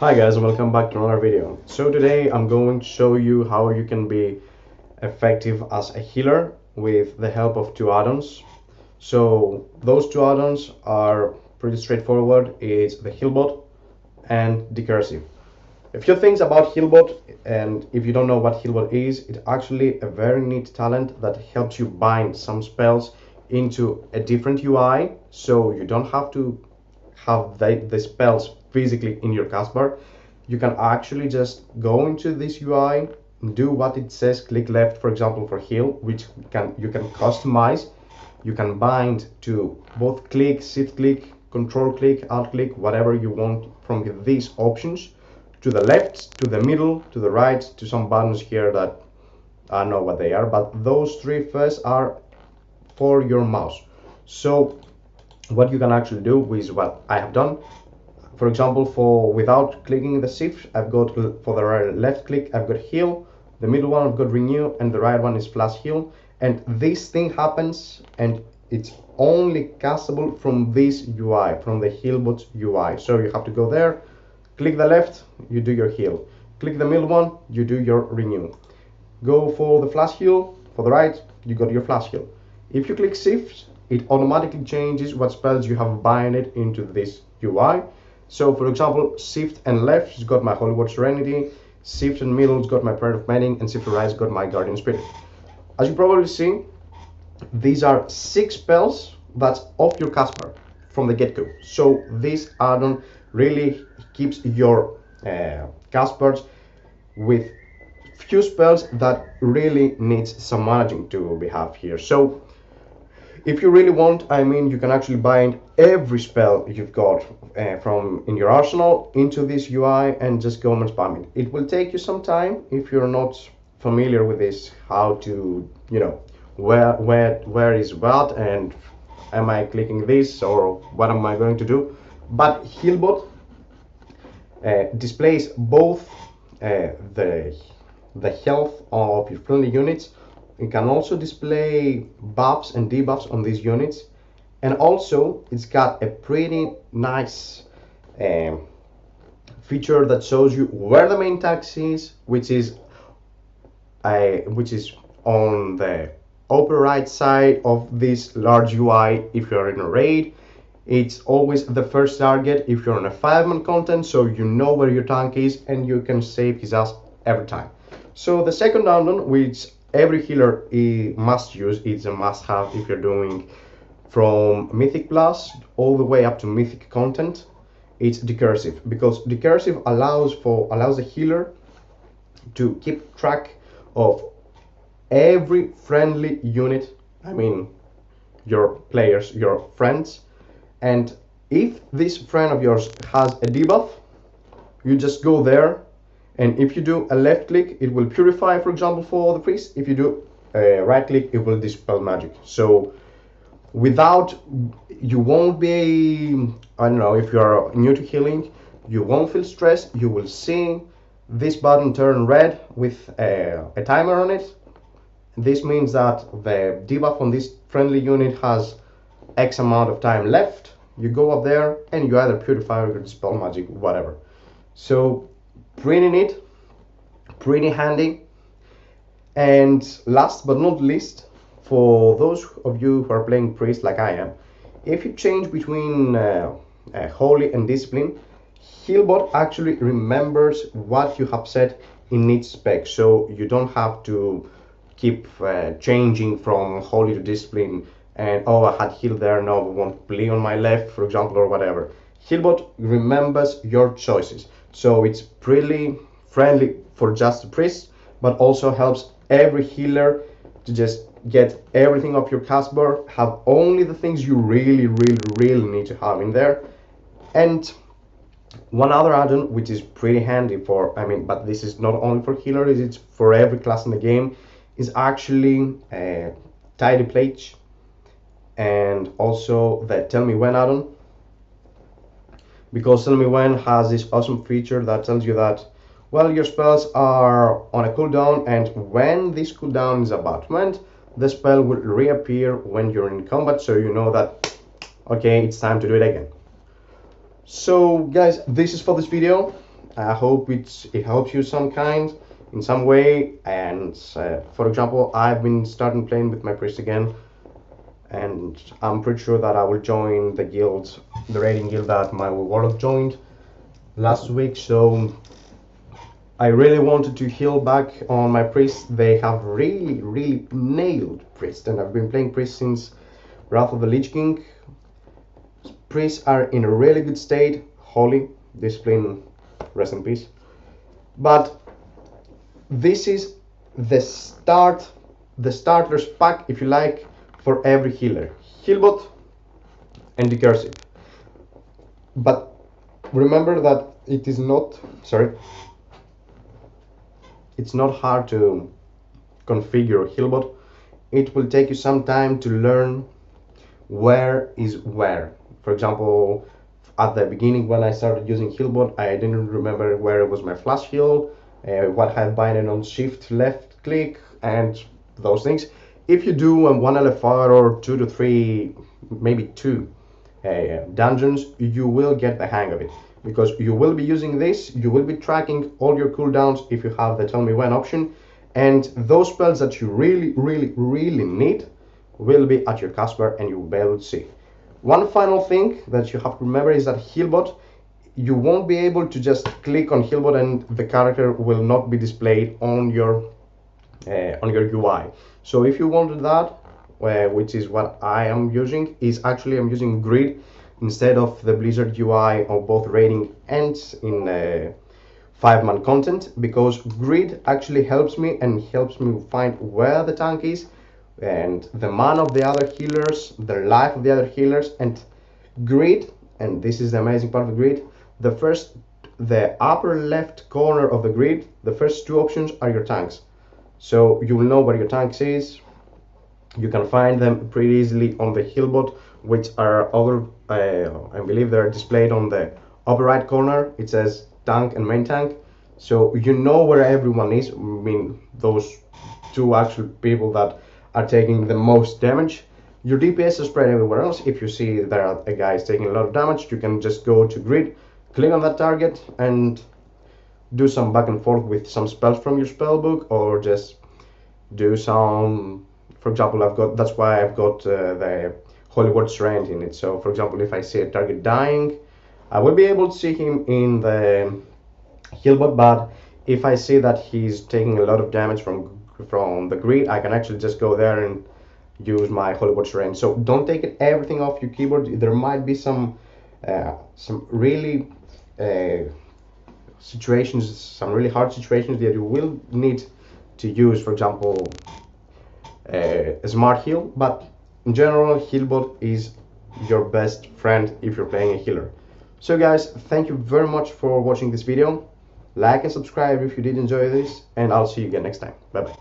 Hi guys, and welcome back to another video. So today I'm going to show you how you can be effective as a healer with the help of two add-ons. So those two add-ons are pretty straightforward. It's the Healbot and Decursive. A few things about Healbot, and if you don't know what Healbot is, it's actually a very neat talent that helps you bind some spells into a different UI, so you don't have to have the spells physically in your cast bar. You can actually just go into this UI, do what it says, click left, for example, for heal, which you can customize. You can bind to both click, shift click, control click, alt click, whatever you want from these options, to the left, to the middle, to the right, to some buttons here that I don't know what they are, but those three first are for your mouse. So what you can actually do is what I have done. For example, without clicking the shift, I've got for the left click, I've got heal, the middle one I've got renew, and the right one is flash heal. And this thing happens, and it's only castable from this UI, from the Healbot UI. So you have to go there, click the left, you do your heal. Click the middle one, you do your renew. Go for the flash heal, for the right, you got your flash heal. If you click shift, it automatically changes what spells you have binded into this UI. So for example, shift and left has got my Holy Word Serenity, shift and middle has got my Prayer of Mending, and shift and right has got my Guardian Spirit. As you probably see, these are 6 spells that's off your cast bar from the get-go. So this add-on really keeps your cast bars with few spells that really needs some managing to be have here. So if you really want, you can actually bind every spell you've got from in your arsenal into this UI and just go and spam it. It will take you some time if you're not familiar with this, how to, where is what, and am I clicking this, or what am I going to do. But Healbot displays both the health of your friendly units. It can also display buffs and debuffs on these units, and also it's got a pretty nice feature that shows you where the main task is, which is on the upper right side of this large UI. If you're in a raid, it's always the first target if you're on a 5-man content, so you know where your tank is and you can save his ass every time. So the second add-on, which every healer must use, it's a must-have if you're doing from Mythic Plus all the way up to Mythic content, it's Decursive, because Decursive allows the healer to keep track of every friendly unit, your players, your friends, and if this friend of yours has a debuff, you just go there, and if you do a left click, it will purify, for example, for the priest. If you do a right click, it will dispel magic. So you won't be, if you're new to healing, you won't feel stressed. You will see this button turn red with a timer on it. This means that the debuff on this friendly unit has X amount of time left. You go up there and you either purify or dispel magic, whatever. So pretty neat, pretty handy. And last but not least, for those of you who are playing priest like I am, if you change between holy and discipline, Healbot actually remembers what you have set in each spec, so you don't have to keep changing from holy to discipline, and oh, I had heal there, no, I want play on my left, for example, or whatever. Healbot remembers your choices, so it's pretty friendly for just the priest, but also helps every healer to just get everything off your cast bar, have only the things you really need to have in there. And one other add-on which is pretty handy for, but this is not only for healers, it's for every class in the game, is actually Tidy Plate, and also the Tellmewhen add-on, because Tellmewhen has this awesome feature that tells you that, well, your spells are on a cooldown, and when this cooldown is about to end, the spell will reappear when you're in combat, so you know that, okay, it's time to do it again. So guys, this is for this video. I hope it helps you in some way. And for example, I've been starting playing with my priest again, and I'm pretty sure that I will join the guild, the raiding guild that my warlock joined last week. So I really wanted to heal back on my priest. They have really nailed priest, and I've been playing priest since Wrath of the Lich King. Priests are in a really good state. Holy discipline, rest in peace. But this is the starter's pack, if you like, for every healer. Healbot and Decursive. But remember that it's not hard to configure Healbot. It will take you some time to learn where is where. For example, at the beginning when I started using Healbot, I didn't remember where was my flash heal, what I binding on shift left click, and those things. If you do one LFR or 2 to 3, maybe 2 dungeons, you will get the hang of it, because you will be using this. You will be tracking all your cooldowns if you have the Tellmewhen option, and those spells that you really need will be at your cast bar, and you will be able to see. One final thing that you have to remember is that Healbot, you won't be able to just click on Healbot and the character will not be displayed on your UI. So if you wanted that, which is what I am using, I'm using Grid instead of the Blizzard UI of both raiding and in 5-man content, because Grid actually helps me find where the tank is, and the mana of the other healers, the life of the other healers. And Grid, and this is the amazing part of Grid, the upper left corner of the grid, the first 2 options are your tanks. So you will know where your tanks is. You can find them pretty easily on the Healbot, which are over, I believe they're displayed on the upper right corner. It says tank and main tank. So you know where everyone is. I mean, those 2 actual people that are taking the most damage. Your DPS is spread everywhere else. If you see there are a guy is taking a lot of damage, you can just go to Grid, click on that target, and do some back and forth with some spells from your spell book, or just do some, for example, that's why I've got the Holy Word Strand in it. So for example, if I see a target dying, I will be able to see him in the Healbot, but if I see that he's taking a lot of damage from the grid, I can actually just go there and use my Holy Word Strand. So don't take everything off your keyboard. There might be some really situations, some really hard situations that you will need to use, for example, a smart heal. But in general, Healbot is your best friend if you're playing a healer. So guys, thank you very much for watching this video. Like and subscribe if you did enjoy this, and I'll see you again next time. Bye bye.